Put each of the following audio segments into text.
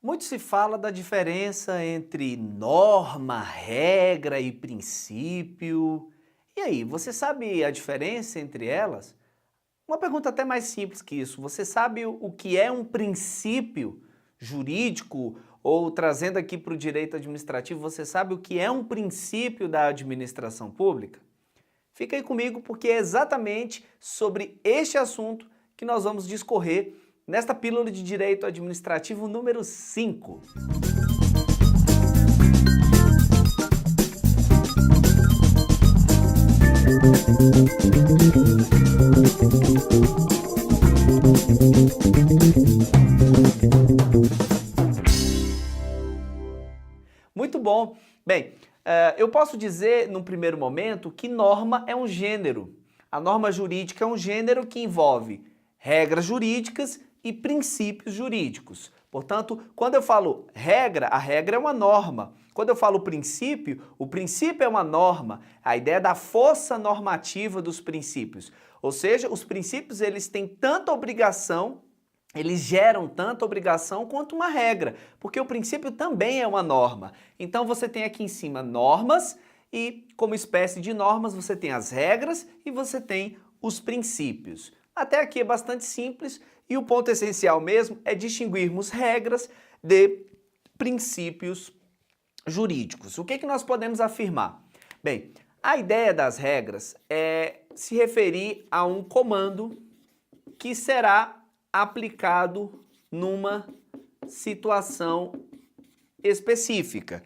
Muito se fala da diferença entre norma, regra e princípio. E aí, você sabe a diferença entre elas? Uma pergunta até mais simples que isso. Você sabe o que é um princípio jurídico? Ou trazendo aqui para o direito administrativo, você sabe o que é um princípio da administração pública? Fica aí comigo porque é exatamente sobre este assunto que nós vamos discorrer nesta pílula de direito administrativo número 5. Muito bom. Bem, eu posso dizer, num primeiro momento, que norma é um gênero. A norma jurídica é um gênero que envolve regras jurídicas e princípios jurídicos. Portanto, quando eu falo regra, a regra é uma norma. Quando eu falo princípio, o princípio é uma norma. A ideia da força normativa dos princípios. Ou seja, os princípios eles têm tanta obrigação, eles geram tanta obrigação quanto uma regra, porque o princípio também é uma norma. Então você tem aqui em cima normas e, como espécie de normas, você tem as regras e você tem os princípios. Até aqui é bastante simples e o ponto essencial mesmo é distinguirmos regras de princípios jurídicos. O que nós podemos afirmar? Bem, a ideia das regras é se referir a um comando que será aplicado numa situação específica.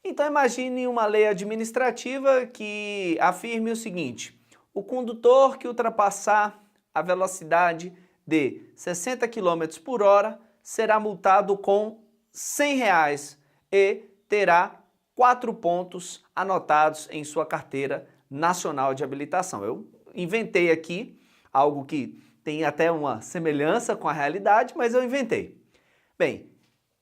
Então imagine uma lei administrativa que afirme o seguinte: o condutor que ultrapassar a velocidade de 60 km por hora será multado com R$100 e terá 4 pontos anotados em sua carteira nacional de habilitação. Eu inventei aqui algo que tem até uma semelhança com a realidade, mas eu inventei. Bem,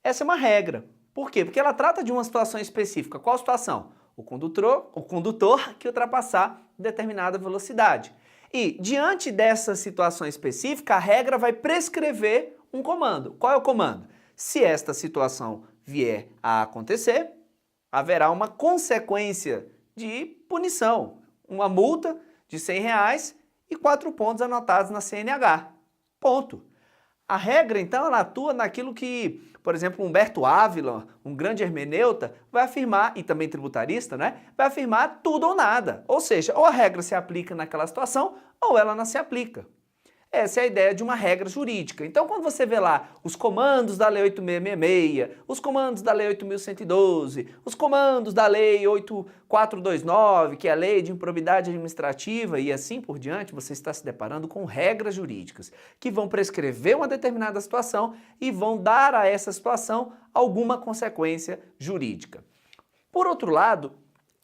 essa é uma regra. Por quê? Porque ela trata de uma situação específica. Qual situação? O condutor que ultrapassar determinada velocidade. E, diante dessa situação específica, a regra vai prescrever um comando. Qual é o comando? Se esta situação vier a acontecer, haverá uma consequência de punição, uma multa de R$100 e 4 pontos anotados na CNH. Ponto. A regra, então, ela atua naquilo que, por exemplo, Humberto Ávila, um grande hermeneuta, vai afirmar, e também tributarista, né? Vai afirmar tudo ou nada. Ou seja, ou a regra se aplica naquela situação, ou ela não se aplica. Essa é a ideia de uma regra jurídica. Então, quando você vê lá os comandos da Lei 8666, os comandos da Lei 8.112, os comandos da Lei 8429, que é a Lei de Improbidade Administrativa e assim por diante, você está se deparando com regras jurídicas que vão prescrever uma determinada situação e vão dar a essa situação alguma consequência jurídica. Por outro lado,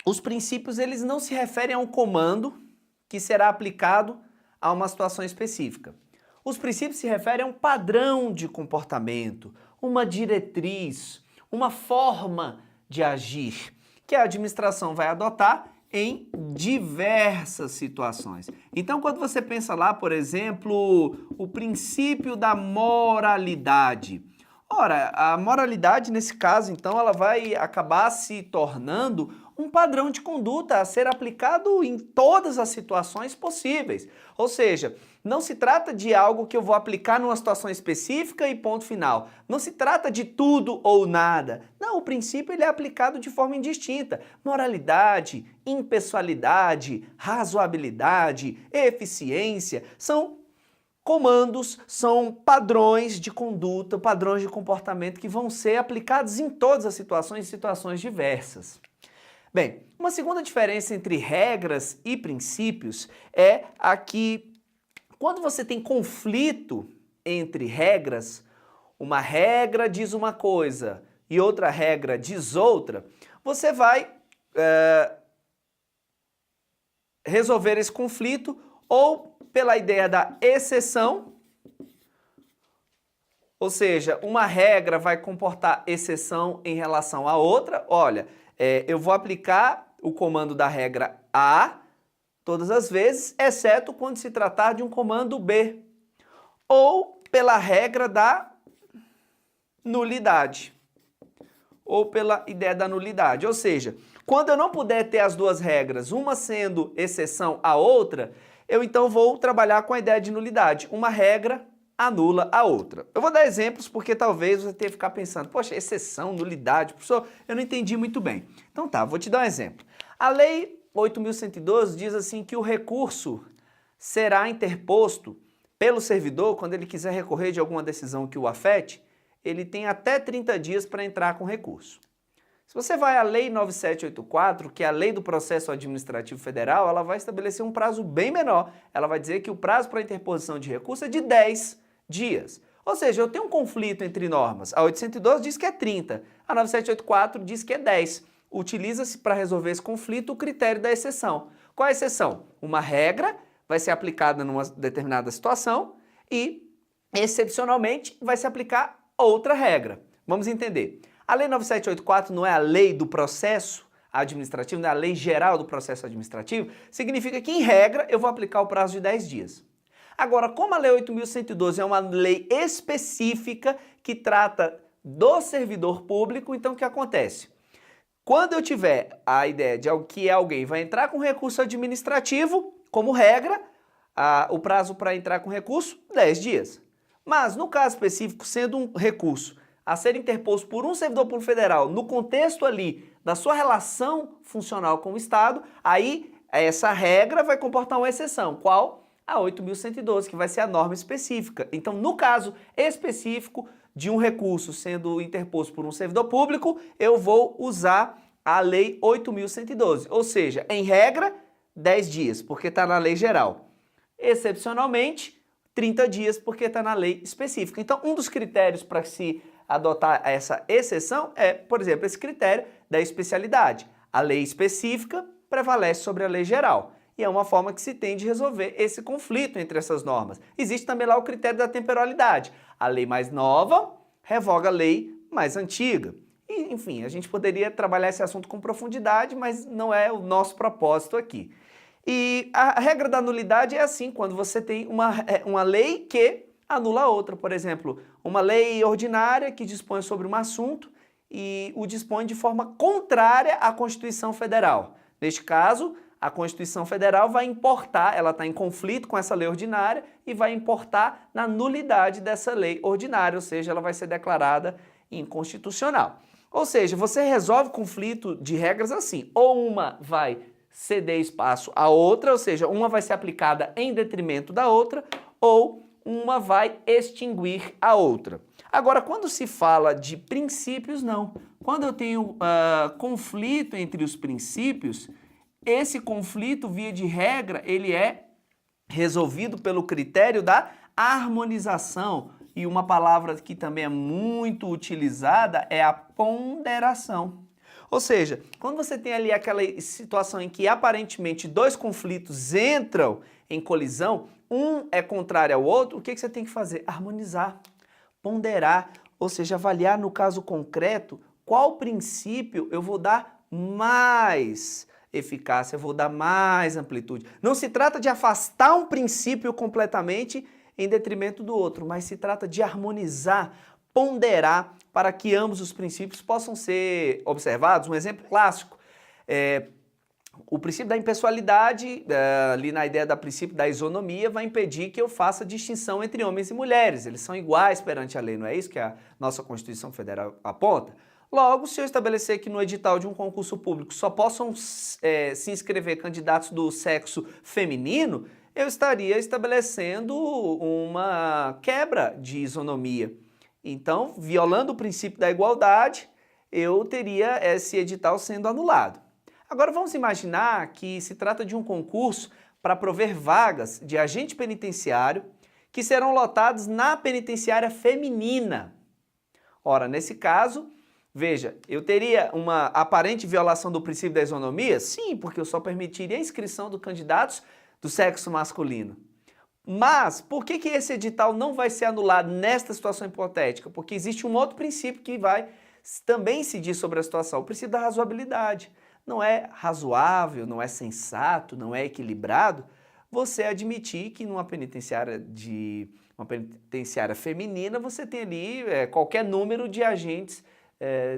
os princípios eles não se referem a um comando que será aplicado a uma situação específica. Os princípios se referem a um padrão de comportamento, uma diretriz, uma forma de agir que a administração vai adotar em diversas situações. Então, quando você pensa lá, por exemplo, o princípio da moralidade. Ora, a moralidade, nesse caso, então, ela vai acabar se tornando um padrão de conduta a ser aplicado em todas as situações possíveis. Ou seja, não se trata de algo que eu vou aplicar numa situação específica e ponto final. Não se trata de tudo ou nada. Não, o princípio ele é aplicado de forma indistinta. Moralidade, impessoalidade, razoabilidade, eficiência são comandos, são padrões de conduta, padrões de comportamento que vão ser aplicados em todas as situações e situações diversas. Bem, uma segunda diferença entre regras e princípios é a que quando você tem conflito entre regras, uma regra diz uma coisa e outra regra diz outra, você vai resolver esse conflito ou pela ideia da exceção, ou seja, uma regra vai comportar exceção em relação à outra. Olha, eu vou aplicar o comando da regra A todas as vezes, exceto quando se tratar de um comando B. Ou pela regra da nulidade. ou pela ideia da nulidade. Ou seja, quando eu não puder ter as duas regras, uma sendo exceção à outra, eu então vou trabalhar com a ideia de nulidade. Uma regra anula a outra. Eu vou dar exemplos porque talvez você tenha que ficar pensando, poxa, exceção, nulidade, professor, eu não entendi muito bem. Então tá, vou te dar um exemplo. A Lei 8.112 diz assim que o recurso será interposto pelo servidor quando ele quiser recorrer de alguma decisão que o afete, ele tem até 30 dias para entrar com recurso. Se você vai à Lei 9784, que é a Lei do Processo Administrativo Federal, ela vai estabelecer um prazo bem menor. Ela vai dizer que o prazo para interposição de recurso é de 10 dias. Ou seja, eu tenho um conflito entre normas. A 812 diz que é 30, a 9784 diz que é 10. Utiliza-se para resolver esse conflito o critério da exceção. Qual é a exceção? Uma regra vai ser aplicada numa determinada situação e, excepcionalmente, vai se aplicar outra regra. Vamos entender. A Lei 9784 não é a lei do processo administrativo, não é a lei geral do processo administrativo, significa que, em regra, eu vou aplicar o prazo de 10 dias. Agora, como a Lei 8.112 é uma lei específica que trata do servidor público, então o que acontece? Quando eu tiver a ideia de que alguém vai entrar com recurso administrativo, como regra, o prazo para entrar com recurso, 10 dias. Mas, no caso específico, sendo um recurso a ser interposto por um servidor público federal no contexto ali da sua relação funcional com o Estado, aí essa regra vai comportar uma exceção. Qual? A 8.112, que vai ser a norma específica. Então, no caso específico de um recurso sendo interposto por um servidor público, eu vou usar a Lei 8.112. Ou seja, em regra, 10 dias, porque está na lei geral. Excepcionalmente, 30 dias, porque está na lei específica. Então, um dos critérios para se adotar essa exceção é, por exemplo, esse critério da especialidade. A lei específica prevalece sobre a lei geral. E é uma forma que se tem de resolver esse conflito entre essas normas. Existe também lá o critério da temporalidade. A lei mais nova revoga a lei mais antiga. E, enfim, a gente poderia trabalhar esse assunto com profundidade, mas não é o nosso propósito aqui. E a regra da nulidade é assim, quando você tem uma lei que anula a outra. Por exemplo, uma lei ordinária que dispõe sobre um assunto e o dispõe de forma contrária à Constituição Federal. Neste caso, a Constituição Federal vai importar, ela está em conflito com essa lei ordinária e vai importar na nulidade dessa lei ordinária, ou seja, ela vai ser declarada inconstitucional. Ou seja, você resolve conflito de regras assim, ou uma vai ceder espaço à outra, ou seja, uma vai ser aplicada em detrimento da outra, ou uma vai extinguir a outra. Agora, quando se fala de princípios, não. Quando eu tenho conflito entre os princípios, esse conflito, via de regra, ele é resolvido pelo critério da harmonização. E uma palavra que também é muito utilizada é a ponderação. Ou seja, quando você tem ali aquela situação em que aparentemente dois conflitos entram em colisão, um é contrário ao outro, o que você tem que fazer? Harmonizar, ponderar, ou seja, avaliar no caso concreto qual princípio eu vou dar mais eficácia, eu vou dar mais amplitude. Não se trata de afastar um princípio completamente em detrimento do outro, mas se trata de harmonizar, ponderar para que ambos os princípios possam ser observados. Um exemplo clássico é o princípio da impessoalidade, ali na ideia do princípio da isonomia, vai impedir que eu faça distinção entre homens e mulheres. Eles são iguais perante a lei, não é isso que a nossa Constituição Federal aponta? Logo, se eu estabelecer que no edital de um concurso público só possam se inscrever candidatos do sexo feminino, eu estaria estabelecendo uma quebra de isonomia. Então, violando o princípio da igualdade, eu teria esse edital sendo anulado. Agora vamos imaginar que se trata de um concurso para prover vagas de agente penitenciário que serão lotados na penitenciária feminina. Ora, nesse caso, veja, eu teria uma aparente violação do princípio da isonomia? Sim, porque eu só permitiria a inscrição de candidatos do sexo masculino. Mas por que esse edital não vai ser anulado nesta situação hipotética? Porque existe um outro princípio que vai também incidir sobre a situação, o princípio da razoabilidade. Não é razoável, não é sensato, não é equilibrado você admitir que numa penitenciária feminina você tem ali qualquer número de agentes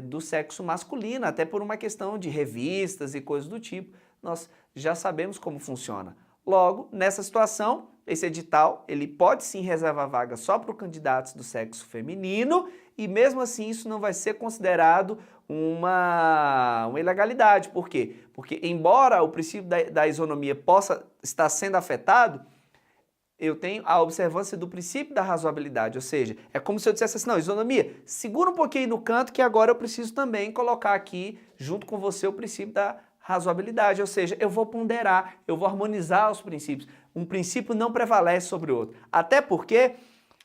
do sexo masculino, até por uma questão de revistas e coisas do tipo. Nós já sabemos como funciona. Logo, nessa situação, esse edital ele pode sim reservar vaga só para os candidatos do sexo feminino e mesmo assim isso não vai ser considerado uma ilegalidade. Por quê? Porque embora o princípio da isonomia possa estar sendo afetado, eu tenho a observância do princípio da razoabilidade, ou seja, é como se eu dissesse assim, não, isonomia, segura um pouquinho no canto que agora eu preciso também colocar aqui, junto com você, o princípio da razoabilidade, ou seja, eu vou ponderar, eu vou harmonizar os princípios. Um princípio não prevalece sobre o outro. Até porque,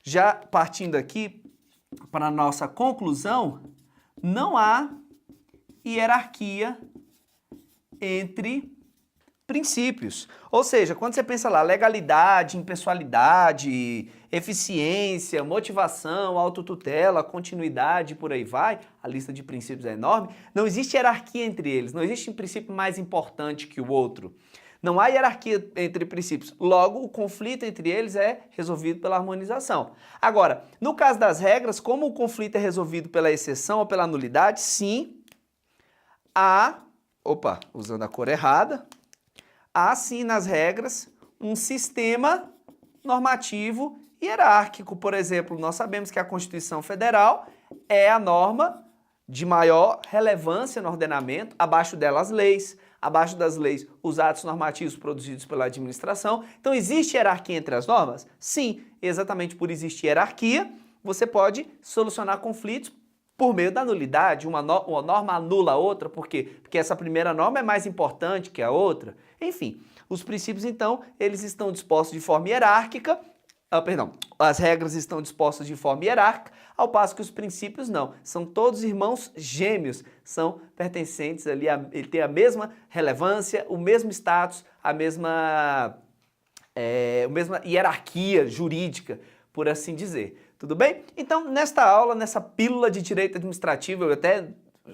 já partindo aqui para a nossa conclusão, não há hierarquia entre princípios. Ou seja, quando você pensa lá, legalidade, impessoalidade, eficiência, motivação, autotutela, continuidade, por aí vai, a lista de princípios é enorme, não existe hierarquia entre eles, não existe um princípio mais importante que o outro. Não há hierarquia entre princípios, logo o conflito entre eles é resolvido pela harmonização. Agora, no caso das regras, como o conflito é resolvido pela exceção ou pela nulidade, sim, usando a cor errada, há sim nas regras um sistema normativo hierárquico. Por exemplo, nós sabemos que a Constituição Federal é a norma de maior relevância no ordenamento, abaixo dela as leis, abaixo das leis os atos normativos produzidos pela administração. Então existe hierarquia entre as normas? Sim, exatamente por existir hierarquia, você pode solucionar conflitos por meio da nulidade. Uma norma anula a outra, por quê? Porque essa primeira norma é mais importante que a outra. Enfim, os princípios, então, eles estão dispostos de forma hierárquica, as regras estão dispostas de forma hierárquica, ao passo que os princípios não. São todos irmãos gêmeos, são pertencentes ali, ele tem a mesma relevância, o mesmo status, a mesma hierarquia jurídica, por assim dizer. Tudo bem? Então, nesta aula, nessa pílula de direito administrativo, eu até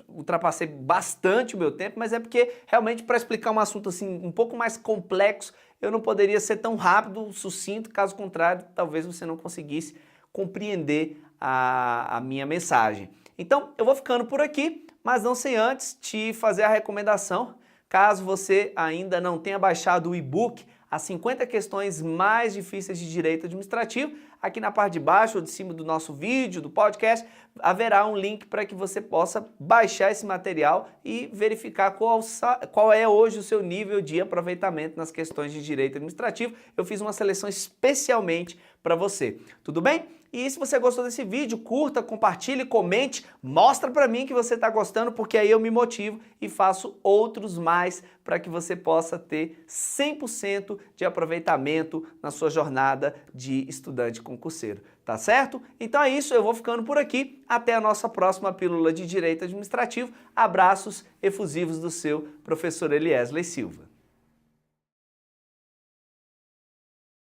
ultrapassei bastante o meu tempo, mas é porque realmente para explicar um assunto assim um pouco mais complexo, eu não poderia ser tão rápido, sucinto, caso contrário, talvez você não conseguisse compreender a minha mensagem. Então, eu vou ficando por aqui, mas não sem antes te fazer a recomendação, caso você ainda não tenha baixado o e-book, as 50 questões mais difíceis de direito administrativo, aqui na parte de baixo ou de cima do nosso vídeo, do podcast, haverá um link para que você possa baixar esse material e verificar qual é hoje o seu nível de aproveitamento nas questões de direito administrativo. Eu fiz uma seleção especialmente para você. Tudo bem? E se você gostou desse vídeo, curta, compartilhe, comente, mostra para mim que você está gostando, porque aí eu me motivo e faço outros mais para que você possa ter 100% de aproveitamento na sua jornada de estudante concurseiro, tá certo? Então é isso, eu vou ficando por aqui, até a nossa próxima pílula de Direito Administrativo. Abraços efusivos do seu professor Eliesley Silva.